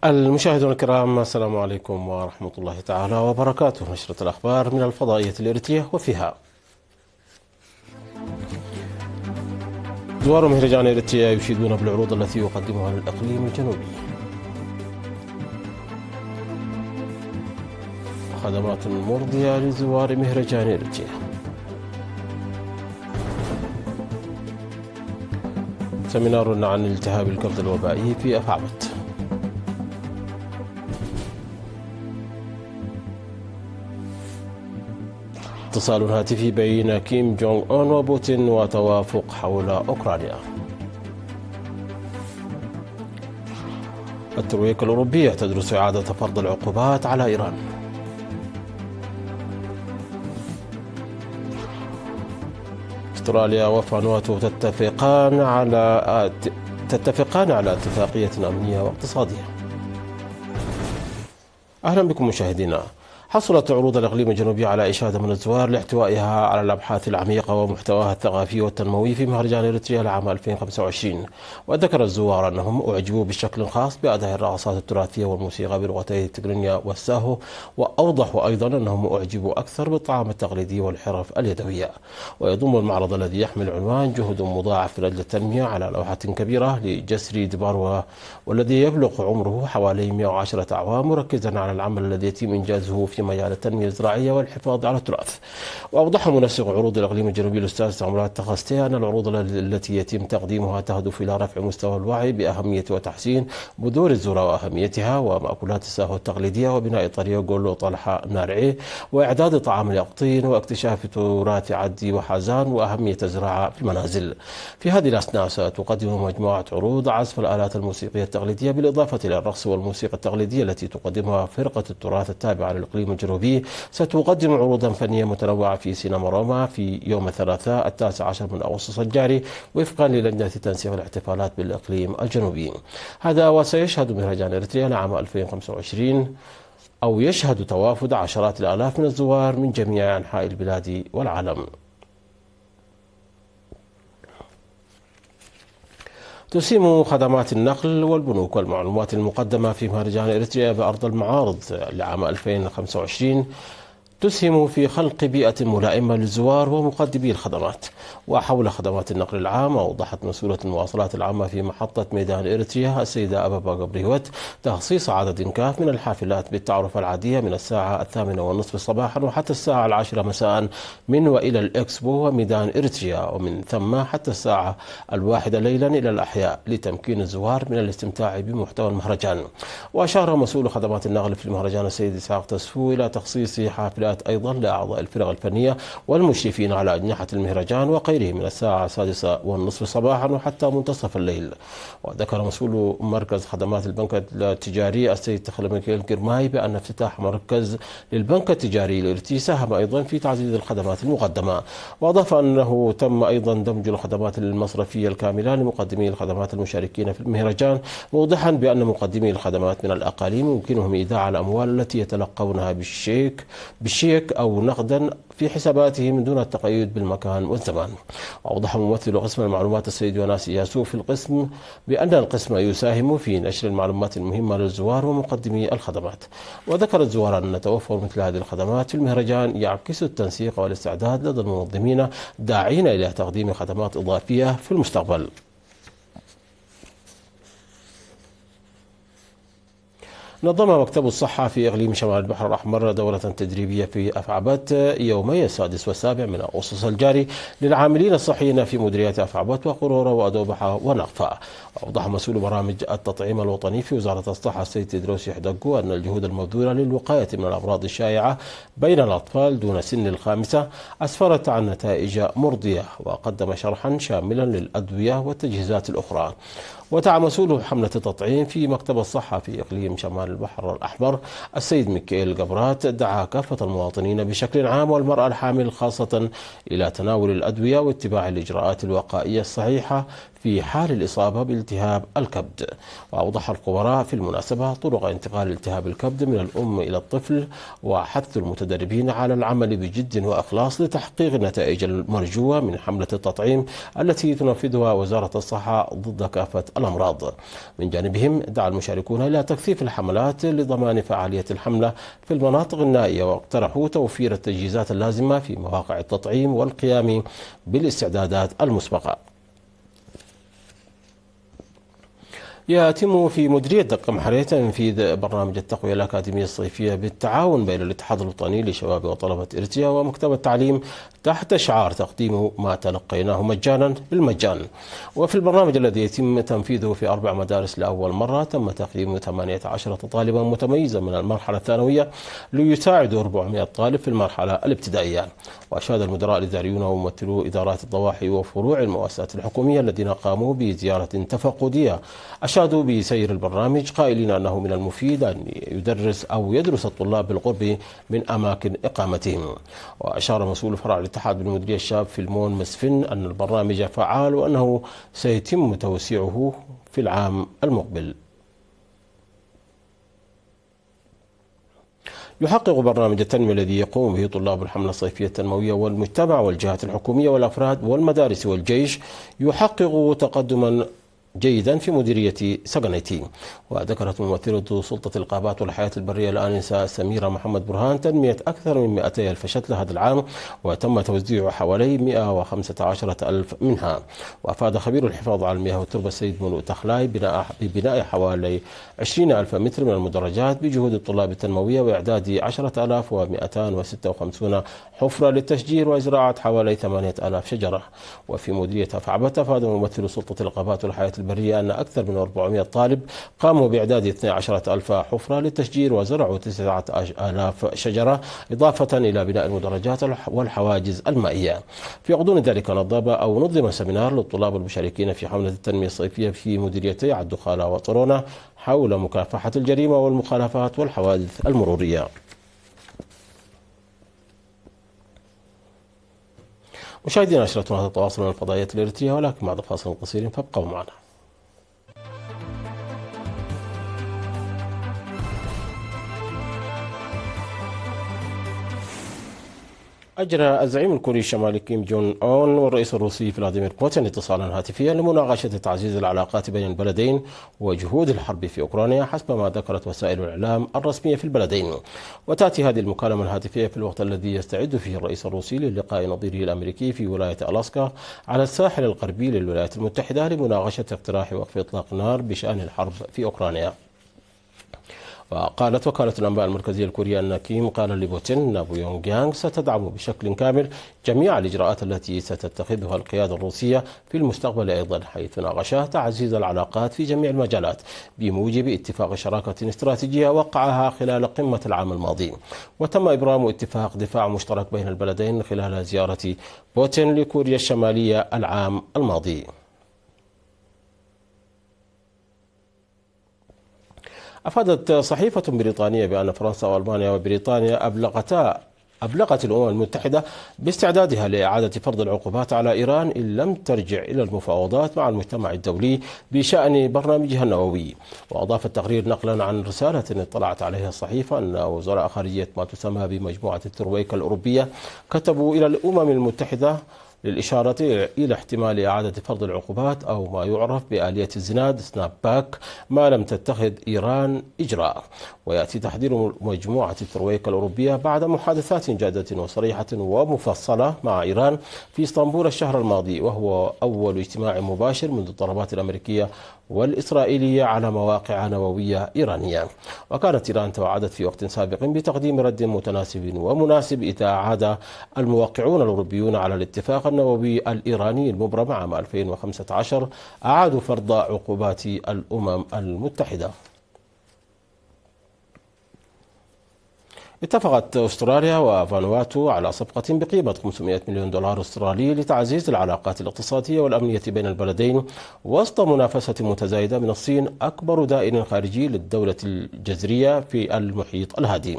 المشاهدون الكرام، السلام عليكم ورحمة الله تعالى وبركاته. نشرة الأخبار من الفضائية الإريترية وفيها: زوار مهرجان إريتريا يشيدون بالعروض التي يقدمها للإقليم الجنوبي. خدمات مرضية لزوار مهرجان إريتريا. سمينار عن التهاب الكبد الوبائي في أفعبت. اتصال هاتفي بين كيم جونغ أون وبوتين وتوافق حول أوكرانيا. الترويكا الأوروبية تدرس إعادة فرض العقوبات على إيران. استراليا وفانواتو تتفقان على اتفاقية أمنية واقتصادية. أهلا بكم مشاهدينا. حصلت عروض الإقليم الجنوبي على إشادة من الزوار لاحتوائها على الأبحاث العميقة ومحتواها الثقافي والتنموي في مهرجان إريتريا لعام 2025. وذكر الزوار أنهم أعجبوا بشكل خاص بأداء الرقصات التراثية والموسيقى بلغتي التجرينيا والساهو، وأوضحوا أيضا أنهم أعجبوا أكثر بالطعام التقليدي والحرف اليدوية. ويضم المعرض الذي يحمل عنوان جهد مضاعف لأجل التنمية على لوحة كبيرة لجسري دباروا، والذي يبلغ عمره حوالي 110 أعوام، مركزا على العمل الذي يتم إنجازه في مجال التنمية الزراعية والحفاظ على التراث. وأوضح منسق عروض الإقليم الجنوبي الأستاذ سامرات تخستي أن العروض التي يتم تقديمها تهدف إلى رفع مستوى الوعي بأهمية وتحسين بذور الذرة وأهميتها ومأكولات الساهو التقليدية، وبناء طريق جولو طلحة نارعي، وإعداد طعام اليقطين، واكتشاف تراث عدي وحازان، وأهمية الزراعة في المنازل. في هذه الأثناء ستقدم مجموعة عروض عزف الآلات الموسيقية التقليدية بالإضافة إلى الرقص والموسيقى التقليدية التي تقدمها فرقة التراث التابعة للإقليم الجنوبي. ستقدم عروضا فنية متنوعة في سينما روما في يوم الثلاثاء 19 من أغسطس الجاري، وفقا للجنة تنسيق الاحتفالات بالإقليم الجنوبي. هذا وسيشهد مهرجان إريتريا لعام 2025 أو يشهد توافد عشرات الآلاف من الزوار من جميع أنحاء البلاد والعالم. تسهم خدمات النقل والبنوك والمعلومات المقدمة في مهرجان إريتريا بأرض المعارض لعام 2025 تسهم في خلق بيئة ملائمة للزوار ومقدمي الخدمات. وحول خدمات النقل العام، أوضحت مسؤولة المواصلات العامة في محطة ميدان إريتريا السيدة أبابا غبريوت تخصيص عدد كاف من الحافلات بالتعرف العادية من الساعة 8:30 صباحا وحتى الساعة 10 مساء من وإلى الإكسبو وميدان إريتريا، ومن ثم حتى الساعة 1 ليلا إلى الأحياء، لتمكين الزوار من الاستمتاع بمحتوى المهرجان. وأشار مسؤول خدمات النقل في المهرجان السيد إسحاق تسفو إلى تخصيص حافلات أيضا لأعضاء الفرق الفنية والمشرفين على أجنحة المهرجان وغيره من الساعة 6:30 صباحا وحتى منتصف الليل. وذكر مسؤول مركز خدمات البنك التجاري السيد تخلميكيل كيرماي بأن افتتاح مركز للبنك التجاري الإريتري ساهم أيضا في تعزيز الخدمات المقدمة. وأضاف أنه تم أيضا دمج الخدمات المصرفية الكاملة لمقدمي الخدمات المشاركين في المهرجان، موضحا بأن مقدمي الخدمات من الأقاليم يمكنهم إيداع الأموال التي يتلقونها بالشيك أو نقدا في حساباتهم دون التقيد بالمكان والزمان. وأوضح ممثل قسم المعلومات السيد يوناس ياسو في القسم بأن القسم يساهم في نشر المعلومات المهمة للزوار ومقدمي الخدمات. وذكر الزوار أن توفر مثل هذه الخدمات في المهرجان يعكس التنسيق والاستعداد لدى المنظمين، داعين إلى تقديم خدمات إضافية في المستقبل. نظم مكتب الصحة في إقليم شمال البحر الأحمر دورة تدريبية في أفعبت يومي 6 و7 من أغسطس الجاري للعاملين الصحيين في مديريات أفعبت وقرورة وأدوبحة ونقفة. أوضح مسؤول برامج التطعيم الوطني في وزارة الصحة السيد تدروس يحدقو أن الجهود المبذولة للوقاية من الأمراض الشائعة بين الأطفال دون سن الخامسة أسفرت عن نتائج مرضية، وقدم شرحا شاملا للأدوية والتجهيزات الأخرى. ودعا مسؤول حملة التطعيم في مكتب الصحة في إقليم شمال البحر الأحمر السيد ميكائيل قبرات دعا كافة المواطنين بشكل عام والمرأة الحامل خاصة إلى تناول الأدوية واتباع الإجراءات الوقائية الصحيحة في حال الإصابة بالتهاب الكبد. وأوضح الخبراء في المناسبة طرق انتقال التهاب الكبد من الأم إلى الطفل، وحث المتدربين على العمل بجد وإخلاص لتحقيق النتائج المرجوة من حملة التطعيم التي تنفذها وزارة الصحة ضد كافة الأمراض. من جانبهم دعا المشاركون إلى تكثيف الحملات لضمان فعالية الحملة في المناطق النائية، واقترحوا توفير التجهيزات اللازمة في مواقع التطعيم والقيام بالاستعدادات المسبقة. يتم في مديرية دقة محرية تنفيذ برنامج التقوية الأكاديمية الصيفية بالتعاون بين الاتحاد الوطني لشباب وطلبة إريتريا ومكتب التعليم تحت شعار تقديم ما تلقيناه مجانا بالمجان. وفي البرنامج الذي يتم تنفيذه في 4 مدارس لأول مرة تم تقييم 18 طالبا متميزا من المرحلة الثانوية ليساعدوا 400 طالب في المرحلة الابتدائية. وأشاد المدراء الإداريون وممثلو إدارات الضواحي وفروع المؤسسات الحكومية الذين قاموا بزيارة تفقدية أشادوا بسير البرنامج قائلين أنه من المفيد أن يدرس الطلاب بالقرب من أماكن إقامتهم. وأشار مسؤول فرع الاتحاد بالمديرية الشاب فيلمون مسفن أن البرنامج فعال وأنه سيتم توسيعه في العام المقبل. يحقق برنامج التنمية الذي يقوم به طلاب الحملة الصيفية التنموية والمجتمع والجهات الحكومية والأفراد والمدارس والجيش يحقق تقدما جيدا في مديرية سقنيتي. وذكرت ممثلة سلطة الغابات والحياة البرية الآنسة سميرة محمد برهان تنمية أكثر من 200 ألف شتل هذا العام، وتم توزيع حوالي 115 ألف منها. وأفاد خبير الحفاظ على المياه والتربة السيد ملوء تخلاي ببناء حوالي 20 ألف متر من المدرجات بجهود الطلاب التنموية وإعداد 10,256 حفرة للتشجير وإزراعة حوالي 8,000 شجرة. وفي مديرية أفعبة أفاد ممثل سلطة الغابات والحياة البرية أن أكثر من 400 طالب قاموا بإعداد 12,000 حفرة للتشجير وزرعوا 9,000 شجرة إضافة إلى بناء المدرجات والحواجز المائية. في غضون ذلك نظم سمينار للطلاب المشاركين في حملة التنمية الصيفية في مديريتي عدخالة وطرونة حول مكافحة الجريمة والمخالفات والحوادث المرورية. مشاهدينا نشرتنا تتواصل من الفضائيات الإريترية، ولكن بعد فاصل قصير فابقوا معنا. أجرى الزعيم الكوري الشمالي كيم جون أون والرئيس الروسي فلاديمير بوتين اتصالا هاتفيا لمناقشة تعزيز العلاقات بين البلدين وجهود الحرب في أوكرانيا حسب ما ذكرت وسائل الإعلام الرسمية في البلدين. وتأتي هذه المكالمة الهاتفية في الوقت الذي يستعد فيه الرئيس الروسي للقاء نظيره الأمريكي في ولاية ألاسكا على الساحل الغربي للولايات المتحدة لمناقشة اقتراح وقف إطلاق النار بشأن الحرب في أوكرانيا. وقالت وكالة الأنباء المركزية الكورية أن كيم قال لبوتين أن بيونغ يانغ ستدعم بشكل كامل جميع الإجراءات التي ستتخذها القيادة الروسية في المستقبل أيضا، حيث ناقشا تعزيز العلاقات في جميع المجالات بموجب اتفاق شراكة استراتيجية وقعها خلال قمة العام الماضي. وتم إبرام اتفاق دفاع مشترك بين البلدين خلال زيارة بوتين لكوريا الشمالية العام الماضي. أفادت صحيفة بريطانية بأن فرنسا وألمانيا وبريطانيا أبلغت الأمم المتحدة باستعدادها لإعادة فرض العقوبات على إيران إن لم ترجع إلى المفاوضات مع المجتمع الدولي بشأن برنامجها النووي. وأضاف التقرير نقلا عن رسالة اطلعت عليها الصحيفة أن وزراء خارجية ما تسمى بمجموعة الترويكا الأوروبية كتبوا إلى الأمم المتحدة للإشارة إلى احتمال إعادة فرض العقوبات أو ما يعرف بآلية الزناد سناب باك ما لم تتخذ إيران إجراء. ويأتي تحذير مجموعة الترويكا الأوروبية بعد محادثات جادة وصريحة ومفصلة مع إيران في اسطنبول الشهر الماضي، وهو أول اجتماع مباشر منذ الضربات الأمريكية والإسرائيلية على مواقع نووية إيرانية. وكانت إيران توعدت في وقت سابق بتقديم رد متناسب ومناسب إذا عاد الموقعون الأوروبيون على الاتفاق النووي الإيراني المبرم عام 2015 أعادوا فرض عقوبات الأمم المتحدة. اتفقت أستراليا وفانواتو على صفقة بقيمة 500 مليون دولار أسترالي لتعزيز العلاقات الاقتصادية والأمنية بين البلدين وسط منافسة متزايدة من الصين أكبر دائن خارجي للدولة الجزرية في المحيط الهادي.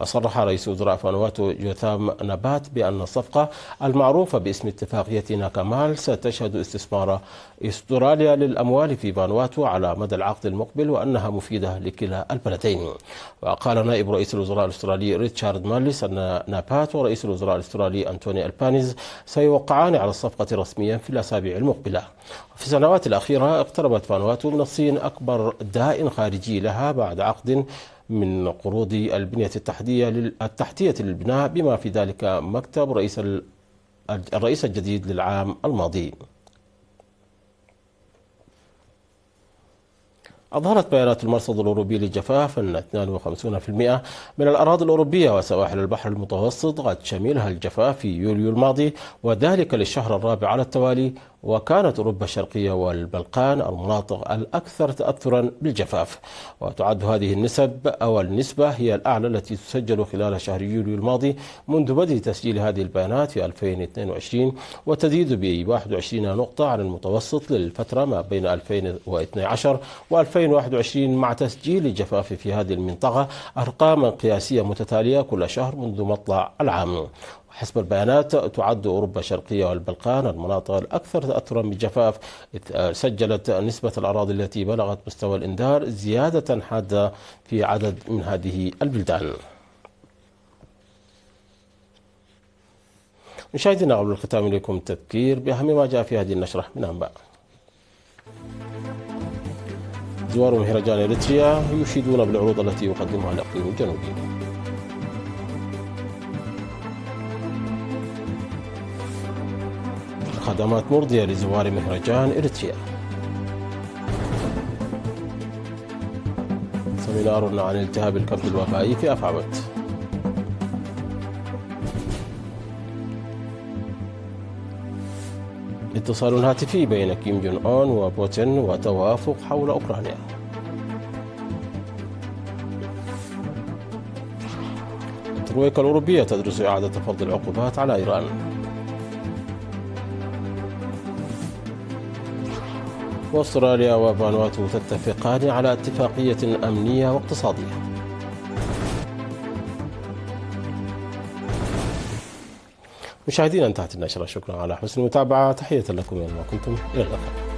وصرح رئيس وزراء فانواتو جوثام نبات بأن الصفقة المعروفة باسم اتفاقية ناكامال ستشهد استثمار أستراليا للأموال في فانواتو على مدى العقد المقبل وأنها مفيدة لكلا البلدين. وقال نائب رئيس الوزراء الأسترالي ريتشارد ماليس أن نابات ورئيس الوزراء الأسترالي أنتوني ألبانيز سيوقعان على الصفقة رسميا في الأسابيع المقبلة. في السنوات الأخيرة اقتربت فانواتو من الصين أكبر داء خارجي لها بعد عقد من قروض البنية التحتية للبناء بما في ذلك مكتب الرئيس الجديد للعام الماضي. أظهرت بيانات المرصد الأوروبي للجفاف أن 52% من الأراضي الأوروبية وسواحل البحر المتوسط قد شملها الجفاف في يوليو الماضي، وذلك للشهر الرابع على التوالي. وكانت أوروبا الشرقية والبلقان المناطق الأكثر تأثرا بالجفاف. وتعد هذه النسبة هي الأعلى التي تسجل خلال شهر يوليو الماضي منذ بدء تسجيل هذه البيانات في 2022، وتزيد ب 21 نقطة عن المتوسط للفترة ما بين 2012 و2021، مع تسجيل الجفاف في هذه المنطقة أرقاما قياسية متتالية كل شهر منذ مطلع العام. حسب البيانات تعد أوروبا الشرقية والبلقان المناطق الأكثر تأثرا بالجفاف، سجلت نسبة الأراضي التي بلغت مستوى الإنذار زيادة حادة في عدد من هذه البلدان. مشاهدينا، قبل الختام إليكم تذكير بأهم ما جاء في هذه النشرة من أنباء. زوار مهرجان إريتريا يشيدون بالعروض التي يقدمها الإقليم الجنوبي. خدمات مرضية لزوار مهرجان إريتريا. سمينار عن التهاب الكبد الوبائي في أفعبت. اتصال هاتفي بين كيم جون أون وبوتين وتوافق حول أوكرانيا. الترويكا الأوروبية تدرس إعادة فرض العقوبات على إيران. وأستراليا وفانواتو تتفقان على اتفاقية أمنية واقتصادية. مشاهدينا، انتهت النشرة. شكرا على حسن المتابعة. تحية لكم أينما كنتم. إلى اللقاء.